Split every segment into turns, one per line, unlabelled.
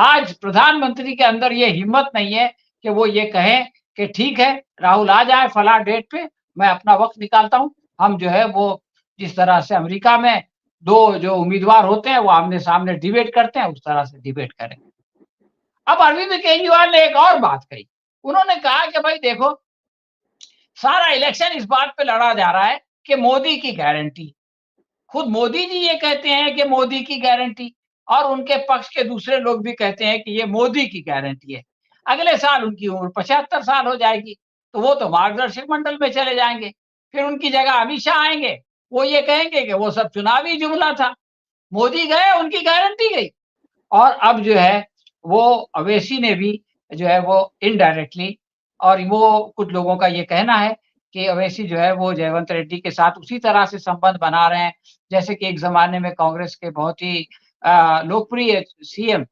आज प्रधानमंत्री के अंदर ये हिम्मत नहीं है कि वो ये कहें कि ठीक है, राहुल आ जाए फलाँ डेट पे, मैं अपना वक़्त निकालता हूँ। हम जो है वो जिस तरह से अमेरिका में 2 जो उम्मीदवार होते हैं वो आमने-सामने डिबेट करते हैं, उस तरह से डिबेट करें। अब अरविंद केजरीवाल ने एक और बात कही। उन्होंने कहा कि भाई देखो, सारा इलेक्शन इस बात पे लड़ा जा रहा है कि मोदी की गारंटी। खुद मोदी जी ये कहते हैं कि मोदी की गारंटी और उनके पक्ष के दूसरे लोग भी कहते हैं कि ये मोदी की गारंटी है। अगले साल उनकी उम्र 75 साल हो जाएगी, तो वो तो मार्गदर्शक मंडल में चले जाएँगे। फिर उनकी जगह अमित शाह आएँगे, वो ये कहेंगे कि वो सब चुनावी जुमला था। मोदी गए, उनकी गारंटी गई। और अब जो है वो अवैसी ने भी जो है वो इनडायरेक्टली और वो कुछ लोगों का ये कहना है कि अवैसी जो है वो जयवंत रेड्डी के साथ उसी तरह से संबंध बना रहे हैं, जैसे कि एक ज़माने में कांग्रेस के बहुत ही लोकप्रिय सीएम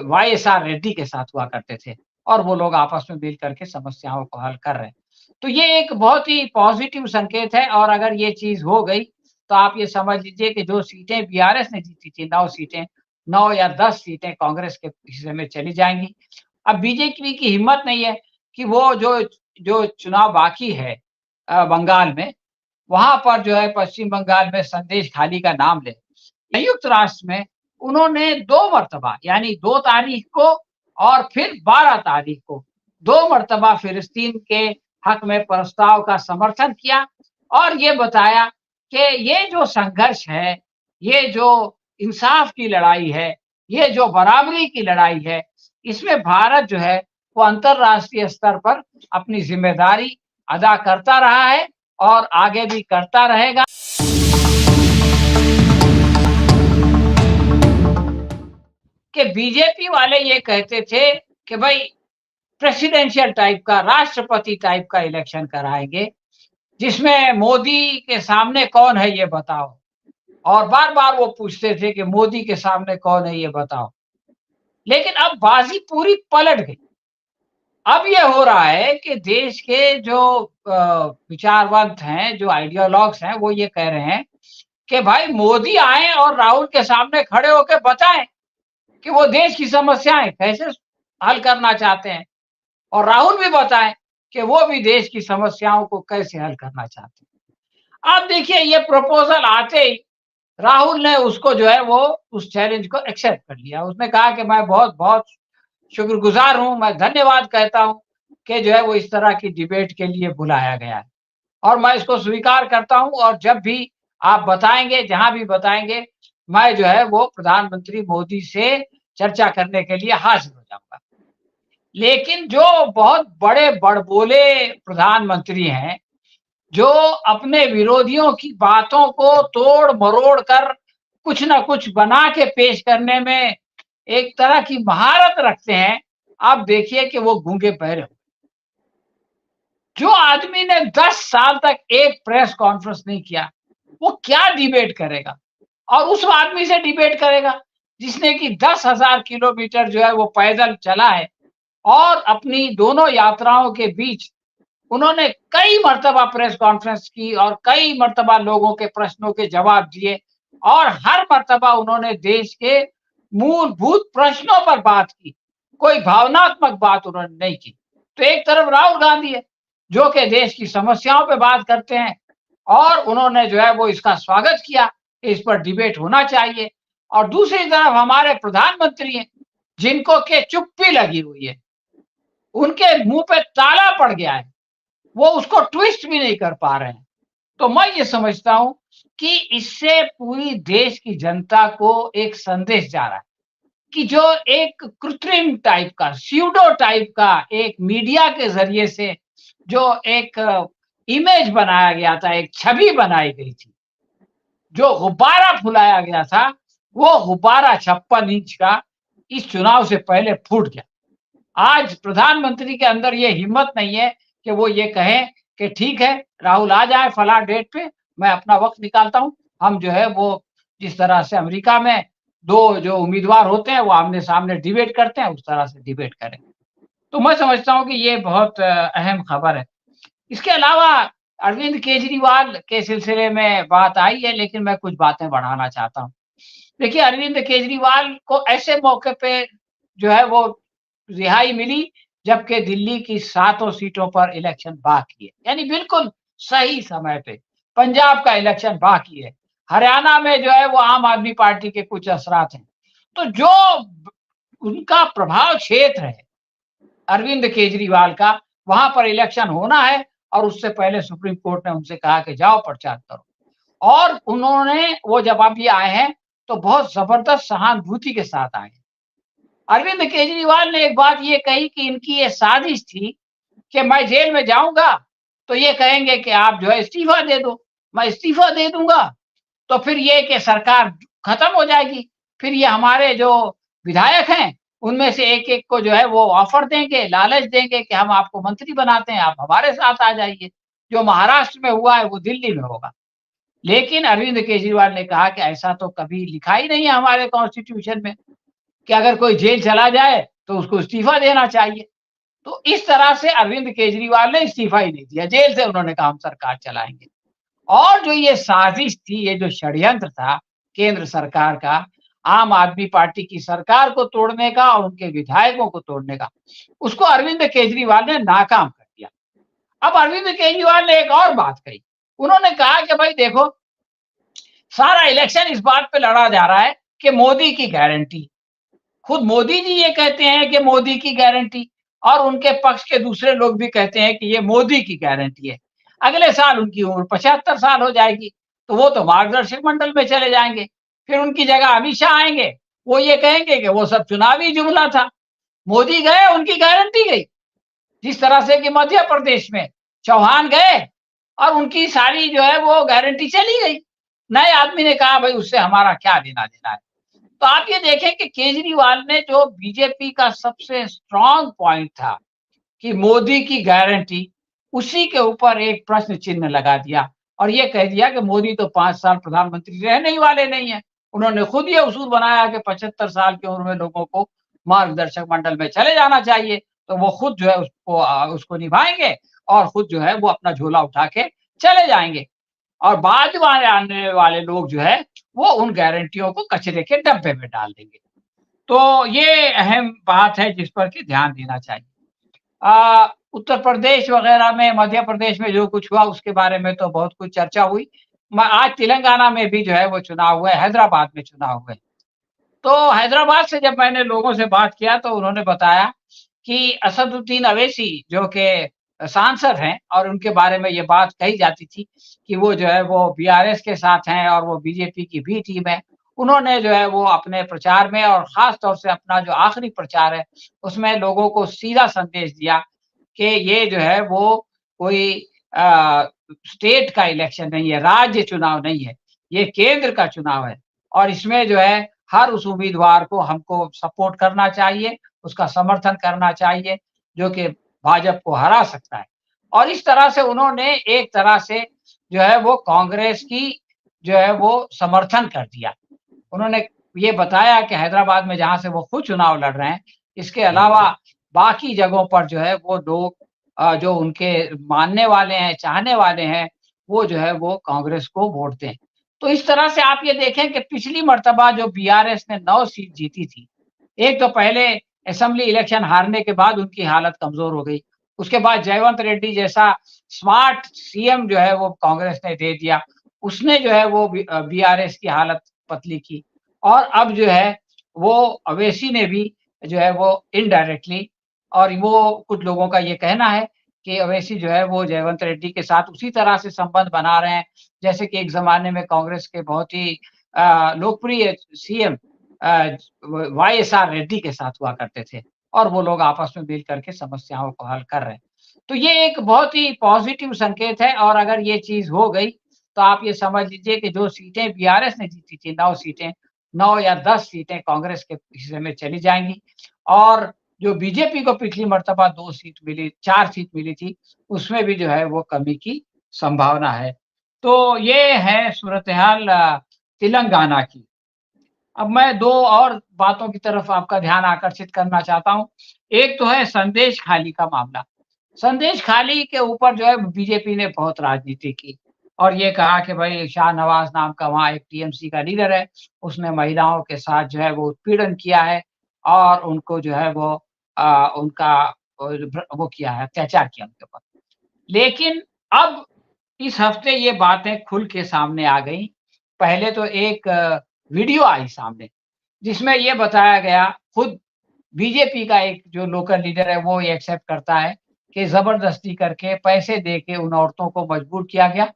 वाईएसआर रेड्डी के साथ हुआ करते थे और वो लोग आपस में मिल कर के समस्याओं को हल कर रहे हैं। तो ये एक बहुत ही पॉज़िटिव संकेत है और अगर ये चीज़ हो गई, तो आप ये समझ लीजिए कि जो सीटें बीआरएस ने जीती थी 9 सीटें, 9 या 10 सीटें कांग्रेस के हिस्से में चली जाएँगी। अब बीजेपी की हिम्मत नहीं है कि वो जो जो चुनाव बाकी है बंगाल में, वहाँ पर जो है पश्चिम बंगाल में संदेश खाली का नाम ले। संयुक्त राष्ट्र में उन्होंने 2 मर्तबा यानी 2 तारीख को और फिर 12 तारीख को 2 मर्तबा फ़िलिस्तीन के हक में प्रस्ताव का समर्थन किया और ये बताया कि ये जो संघर्ष है, ये जो इंसाफ की लड़ाई है, ये जो बराबरी की लड़ाई है, इसमें भारत जो है वो अंतर्राष्ट्रीय स्तर पर अपनी ज़िम्मेदारी अदा करता रहा है और आगे भी करता रहेगा। कि बीजेपी वाले ये कहते थे कि भाई प्रेसिडेंशियल टाइप का, राष्ट्रपति टाइप का इलेक्शन कराएँगे, जिसमें मोदी के सामने कौन है ये बताओ। और बार-बार वो पूछते थे कि मोदी के सामने कौन है ये बताओ। लेकिन अब बाज़ी पूरी पलट गई। अब ये हो रहा है कि देश के जो विचारवंत हैं, जो आइडियोलॉग्स हैं, वो ये कह रहे हैं कि भाई मोदी आएँ और राहुल के सामने खड़े होके बताएँ कि वो देश की समस्याएँ कैसे हल करना चाहते हैं और राहुल भी बताएँ कि वो भी देश की समस्याओं को कैसे हल करना चाहते हैं। अब देखिए ये प्रपोज़ल आते ही राहुल ने उसको जो है वो उस चैलेंज को एक्सेप्ट कर लिया। उसने कहा कि मैं बहुत-बहुत शुक्रगुज़ार हूँ, मैं धन्यवाद कहता हूँ कि जो है वो इस तरह की डिबेट के लिए बुलाया गया है और मैं इसको स्वीकार करता हूँ और जब भी आप बताएँगे, जहाँ भी बताएँगे, मैं जो है वो प्रधानमंत्री मोदी से चर्चा करने के लिए हाज़िर हो जाऊँगा। लेकिन जो बहुत बड़े बड़बोले प्रधानमंत्री हैं, जो अपने विरोधियों की बातों को तोड़-मरोड़ कर कुछ न कुछ बना के पेश करने में एक तरह की महारत रखते हैं, आप देखिए कि वो गूँगे-बहरे हो। जो आदमी ने 10 साल तक एक प्रेस कॉन्फ्रेंस नहीं किया, वो क्या डिबेट करेगा? और उस आदमी से डिबेट करेगा, जिसने कि 10,000 किलोमीटर जो है वो पैदल चला है और अपनी दोनों यात्राओं के बीच उन्होंने कई मर्तबा प्रेस कॉन्फ्रेंस की और कई मर्तबा लोगों के प्रश्नों के जवाब दिए और हर मर्तबा उन्होंने देश के मूलभूत प्रश्नों पर बात की। कोई भावनात्मक बात उन्होंने नहीं की। तो एक तरफ राहुल गांधी है, जो कि देश की समस्याओं पे बात करते हैं और उन्होंने जो है वो इसका स्वागत किया कि इस पर डिबेट होना चाहिए और दूसरी तरफ हमारे प्रधानमंत्री हैं, जिनको के चुप्पी लगी हुई है। उनके मुँह पे ताला पड़ गया है। वो उसको ट्विस्ट भी नहीं कर पा रहे हैं। तो मैं ये समझता हूँ कि इससे पूरी देश की जनता को एक संदेश जा रहा है कि जो एक कृत्रिम टाइप का, स्यूडो टाइप का एक मीडिया के ज़रिए से जो एक इमेज बनाया गया था, एक छवि बनाई गई थी, जो गुब्बारा फुलाया गया था, वो गुब्बारा 56 इंच का इस चुनाव से पहले फूट गया। आज प्रधानमंत्री के अंदर ये हिम्मत नहीं है कि वो ये कहें कि ठीक है, राहुल आ जाए फलाँ डेट पे, मैं अपना वक़्त निकालता हूँ। हम जो है वो जिस तरह से अमेरिका में 2 जो उम्मीदवार होते हैं, वो आमने-सामने डिबेट करते हैं, उस तरह से डिबेट करें। तो मैं समझता हूँ कि ये बहुत अहम खबर है। इसके अलावा अरविंद केजरीवाल के सिलसिले में बात आई है, लेकिन मैं कुछ बातें बढ़ाना चाहता हूँ। देखिए अरविंद केजरीवाल को ऐसे मौके पे जो है वो रिहाई मिली जबकि दिल्ली की सातों सीटों पर इलेक्शन बाकी है, यानी बिल्कुल सही समय पे। पंजाब का इलेक्शन बाकी है, हरियाणा में जो है वो आम आदमी पार्टी के कुछ असरात हैं। तो जो उनका प्रभाव क्षेत्र है अरविंद केजरीवाल का, वहां पर इलेक्शन होना है और उससे पहले सुप्रीम कोर्ट ने उनसे कहा कि जाओ प्रचार करो। और उन्होंने वो जब अभी आए हैं तो बहुत जबरदस्त सहानुभूति के साथ आए हैं। अरविंद केजरीवाल ने एक बात ये कही कि इनकी ये साजिश थी कि मैं जेल में जाऊंगा तो ये कहेंगे कि आप जो है इस्तीफा दे दो। मैं इस्तीफा दे दूंगा तो फिर ये कि सरकार खत्म हो जाएगी। फिर ये हमारे जो विधायक हैं उनमें से एक-एक को जो है वो ऑफर देंगे, लालच देंगे कि हम आपको मंत्री बनाते हैं, आप हमारे साथ आ जाइए। जो महाराष्ट्र में हुआ है वो दिल्ली में होगा। लेकिन अरविंद केजरीवाल ने कहा कि ऐसा तो कभी लिखा ही नहीं है हमारे कॉन्स्टिट्यूशन में कि अगर कोई जेल चला जाए तो उसको इस्तीफा देना चाहिए। तो इस तरह से अरविंद केजरीवाल ने इस्तीफा ही नहीं दिया, जेल से उन्होंने कहा हम सरकार चलाएँगे। और जो ये साजिश थी, ये जो षड्यंत्र था केंद्र सरकार का, आम आदमी पार्टी की सरकार को तोड़ने का और उनके विधायकों को तोड़ने का, उसको अरविंद केजरीवाल ने नाकाम कर दिया। अब अरविंद केजरीवाल ने एक और बात कही, उन्होंने कहा कि भाई देखो, सारा इलेक्शन इस बात पे लड़ा जा रहा है कि मोदी की गारंटी। खुद मोदी जी ये कहते हैं कि मोदी की गारंटी और उनके पक्ष के दूसरे लोग भी कहते हैं कि ये मोदी की गारंटी है। अगले साल उनकी उम्र 75 साल हो जाएगी, तो वो तो मार्गदर्शक मंडल में चले जाएँगे। फिर उनकी जगह अमित शाह आएँगे, वो ये कहेंगे कि वो सब चुनावी जुमला था। मोदी गए, उनकी गारंटी गई। जिस तरह से कि मध्य प्रदेश में चौहान गए और उनकी सारी जो है वो गारंटी चली गई। नए आदमी ने कहा भाई उससे हमारा क्या लेना-देना है। तो आप ये देखें कि केजरीवाल ने जो बीजेपी का सबसे स्ट्रॉन्ग पॉइंट था कि मोदी की गारंटी, उसी के ऊपर एक प्रश्न चिन्ह लगा दिया और ये कह दिया कि मोदी तो 5 साल प्रधानमंत्री रहने ही वाले नहीं हैं। उन्होंने खुद ये उसूल बनाया कि 75 साल की उम्र में लोगों को मार्गदर्शक मंडल में चले जाना चाहिए, तो वो खुद जो है उसको निभाएँगे और खुद जो है वो अपना झोला उठा के चले जाएँगे। और बाद वाले आने वाले लोग जो है, वो उन गारंटियों को कचरे के डब्बे में डाल देंगे। तो ये अहम बात है जिस पर कि ध्यान देना चाहिए। उत्तर प्रदेश वगैरह में, मध्य प्रदेश में जो कुछ हुआ उसके बारे में तो बहुत कुछ चर्चा हुई। म आज तेलंगाना में भी जो है वो चुनाव हुए, हैदराबाद में चुनाव हुए। तो हैदराबाद से जब मैंने लोगों से बात किया तो उन्होंने बताया कि असदुद्दीन अवैसी जो कि सांसद हैं और उनके बारे में ये बात कही जाती थी कि वो जो है वो बीआरएस के साथ हैं और वो बीजेपी की बी टीम है। उन्होंने जो है वो अपने प्रचार में और ख़ास तौर से अपना जो आखिरी प्रचार है, उसमें लोगों को सीधा संदेश दिया कि ये जो है वो कोई स्टेट का इलेक्शन नहीं है, राज्य चुनाव नहीं है, ये केंद्र का चुनाव है और इसमें जो है हर उस उम्मीदवार को हमको सपोर्ट करना चाहिए, उसका समर्थन करना चाहिए, जो कि भाजपा को हरा सकता है। और इस तरह से उन्होंने एक तरह से जो है वो कांग्रेस की जो है वो समर्थन कर दिया। उन्होंने ये बताया कि हैदराबाद में जहाँ से वो खुद चुनाव लड़ रहे हैं, इसके अलावा बाकी जगहों पर जो है वो लोग जो उनके मानने वाले हैं, चाहने वाले हैं, वो जो है वो कांग्रेस को वोट दें। तो इस तरह से आप ये देखें कि पिछली मर्तबा जो बीआरएस ने 9 सीट जीती थी, एक तो पहले असेंबली इलेक्शन हारने के बाद उनकी हालत कमज़ोर हो गई। उसके बाद जयवंत रेड्डी जैसा स्मार्ट सीएम जो है वो कांग्रेस ने दे दिया। उसने जो है वो बीआरएस की हालत पतली की और अब जो है वो अवैसी ने भी जो है वो इनडायरेक्टली और वो कुछ लोगों का ये कहना है कि अवैसी जो है वो जयवंत रेड्डी के साथ उसी तरह से संबंध बना रहे हैं, जैसे कि एक ज़माने में कांग्रेस के बहुत ही लोकप्रिय सीएम अ, वाईएसआर रेड्डी के साथ हुआ करते थे और वो लोग आपस में मिल करके समस्याओं को हल कर रहे हैं। तो ये एक बहुत ही पॉज़िटिव संकेत है और अगर ये चीज़ हो गई, तो आप ये समझ लीजिए कि जो सीटें बीआरएस ने जीती थी 9 सीटें, 9 या 10 सीटें कांग्रेस के हिस्से में चली जाएँगी और जो बीजेपी को पिछली मर्तबा 2 सीट मिली 4 सीट मिली थी, उसमें भी जो है वो कमी की संभावना है। तो ये है सूरत-ए-हाल तेलंगाना की। अब मैं 2 और बातों की तरफ आपका ध्यान आकर्षित करना चाहता हूँ। एक तो है संदेश खाली का मामला। संदेश खाली के ऊपर जो है बीजेपी ने बहुत राजनीति की। और ये कहा कि भाई शाहनवाज़ नाम का वहाँ एक टीएमसी का लीडर है, उसने महिलाओं के साथ जो है वो उत्पीड़न किया है और उनको जो है वो उनका वो किया है, अत्याचार किया उनके ऊपर। लेकिन अब इस हफ्ते ये बातें खुल के सामने आ गई। पहले तो एक वीडियो आई सामने, जिसमें ये बताया गया, खुद बीजेपी का एक जो लोकल लीडर है वो ये एक्सेप्ट करता है कि ज़बरदस्ती करके पैसे दे के उन औरतों को मजबूर किया गया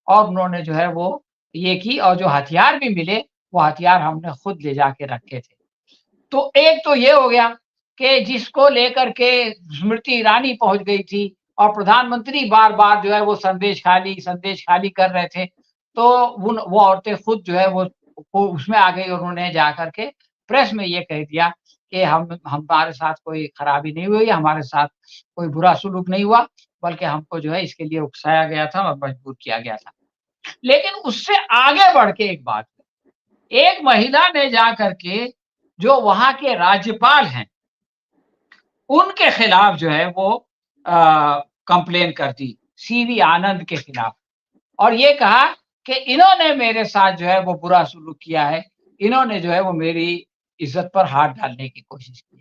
और उन्होंने जो है वो ये की और जो हथियार भी मिले, वो हथियार हमने खुद ले जाके रखे थे। तो एक तो ये हो गया कि जिसको लेकर के स्मृति ईरानी पहुँच गई थी और प्रधानमंत्री बार-बार जो है वो संदेश खाली कर रहे थे। तो उन वो औरतें खुद जो है वो उसमें आ गई और उन्होंने जाकर के प्रेस में ये कह दिया कि हम हमारे साथ कोई खराबी नहीं हुई, हमारे साथ कोई बुरा सलूक नहीं हुआ, बल्कि हमको जो है इसके लिए उकसाया गया था और मजबूर किया गया था। लेकिन उससे आगे बढ़ के एक बात, एक महिला ने जाकर के जो वहाँ के राज्यपाल हैं, उनके खिलाफ जो है वो कंप्लेन कर दी, सीवी आनंद के खिलाफ और ये कहा कि इन्होंने मेरे साथ जो है वो बुरा सलूक किया है, इन्होंने जो है वो मेरी इज़्ज़त पर हाथ डालने की कोशिश की।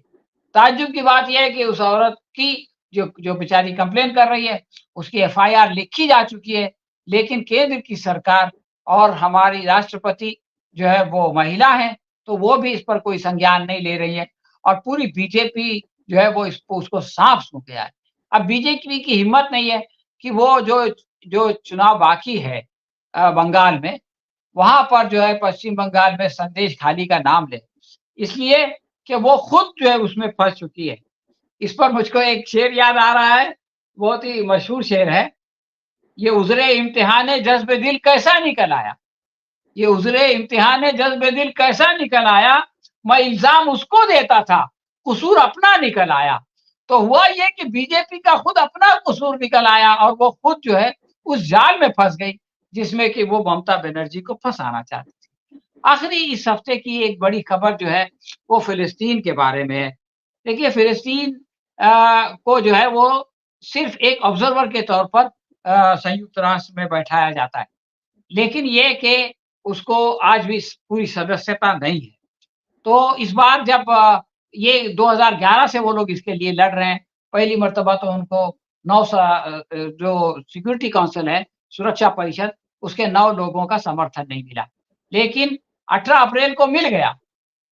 ताज्जुब की बात ये है कि उस औरत की जो जो बेचारी कंप्लेन कर रही है, उसकी एफआईआर लिखी जा चुकी है, लेकिन केंद्र की सरकार और हमारी राष्ट्रपति जो है वो महिला हैं, तो वो भी इस पर कोई संज्ञान नहीं ले रही है और पूरी बीजेपी जो है वो इसको उसको साफ सूं गया है। अब बीजेपी की हिम्मत नहीं है कि वो जो जो चुनाव बाकी है बंगाल में, वहाँ पर जो है पश्चिम बंगाल में संदेश खाली का नाम ले। इसलिए कि वो खुद जो है उसमें फँस चुकी है। इस पर मुझको एक शेर याद आ रहा है, बहुत ही मशहूर शेर है, ये उज़रे इम्तिहान जज़्ब दिल कैसा निकल आया, ये उज़रे इम्तिहान जज़्ब दिल कैसा निकल आया, मैं इल्ज़ाम उसको देता था, कसूर अपना निकल आया। तो हुआ ये कि बीजेपी का खुद अपना कसूर निकल आया और वो खुद जो है उस जाल में फँस गई, जिसमें कि वो ममता बनर्जी को फँसाना चाहती थी। आखिरी इस हफ्ते की एक बड़ी खबर जो है, वो फ़िलिस्तीन के बारे में है। देखिए फ़िलिस्तीन को जो है वो सिर्फ़ एक ऑब्ज़र्वर के तौर पर संयुक्त राष्ट्र में बैठाया जाता है। लेकिन ये कि उसको आज भी स पूरी सदस्यता नहीं है। तो इस बार जब ये 2011 से वो लोग इसके लिए लड़ रहे हैं, पहली मर्तबा तो उनको 9 जो सिक्योरिटी काउंसिल है, सुरक्षा परिषद, उसके 9 लोगों का समर्थन नहीं मिला। लेकिन 18 अप्रैल को मिल गया,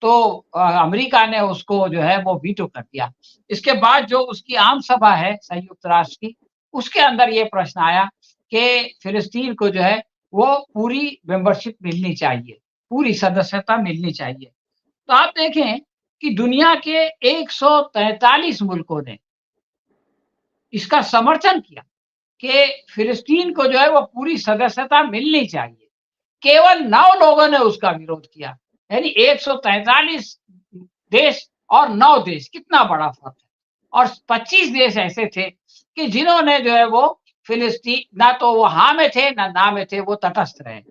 तो अमेरिका ने उसको जो है वो वीटो कर दिया। इसके बाद जो उसकी आम सभा है संयुक्त राष्ट्र की, उसके अंदर ये प्रश्न आया कि फ़िलिस्तीन को जो है वो पूरी मेंबरशिप मिलनी चाहिए, पूरी सदस्यता मिलनी चाहिए। तो आप देखें कि दुनिया के 143 मुल्कों ने इसका समर्थन किया कि फ़िलिस्तीन को जो है वो पूरी सदस्यता मिलनी चाहिए। केवल 9 लोगों ने उसका विरोध किया। यानी 143 देश और 9 देश, कितना बड़ा फ़र्क है। और 25 देश ऐसे थे कि जिन्होंने जो है वो फ़िलिस्तीन ना तो वो हाँ में थे, ना में थे, वो तटस्थ रहे।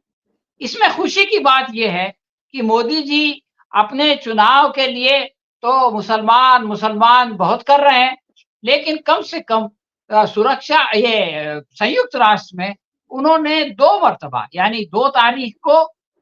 इसमें खुशी की बात ये है कि मोदी जी अपने चुनाव के लिए तो मुसलमान बहुत कर रहे हैं, लेकिन कम से कम सुरक्षा ये संयुक्त राष्ट्र में उन्होंने 2 मर्तबा यानी 2 तारीख को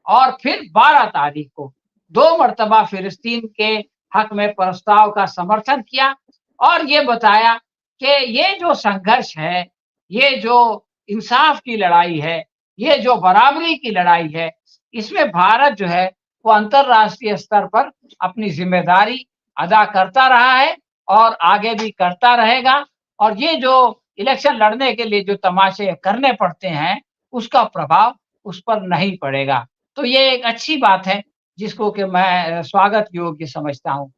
और फिर 12 तारीख को 2 मर्तबा फ़िलिस्तीन के हक में प्रस्ताव का समर्थन किया और ये बताया कि ये जो संघर्ष है, ये जो इंसाफ की लड़ाई है, ये जो बराबरी की लड़ाई है, इसमें भारत जो है वो अंतर्राष्ट्रीय स्तर पर अपनी ज़िम्मेदारी अदा करता रहा है और आगे भी करता रहेगा और ये जो इलेक्शन लड़ने के लिए जो तमाशे करने पड़ते हैं, उसका प्रभाव उस पर नहीं पड़ेगा। तो ये एक अच्छी बात है, जिसको कि मैं स्वागत योग्य समझता हूँ।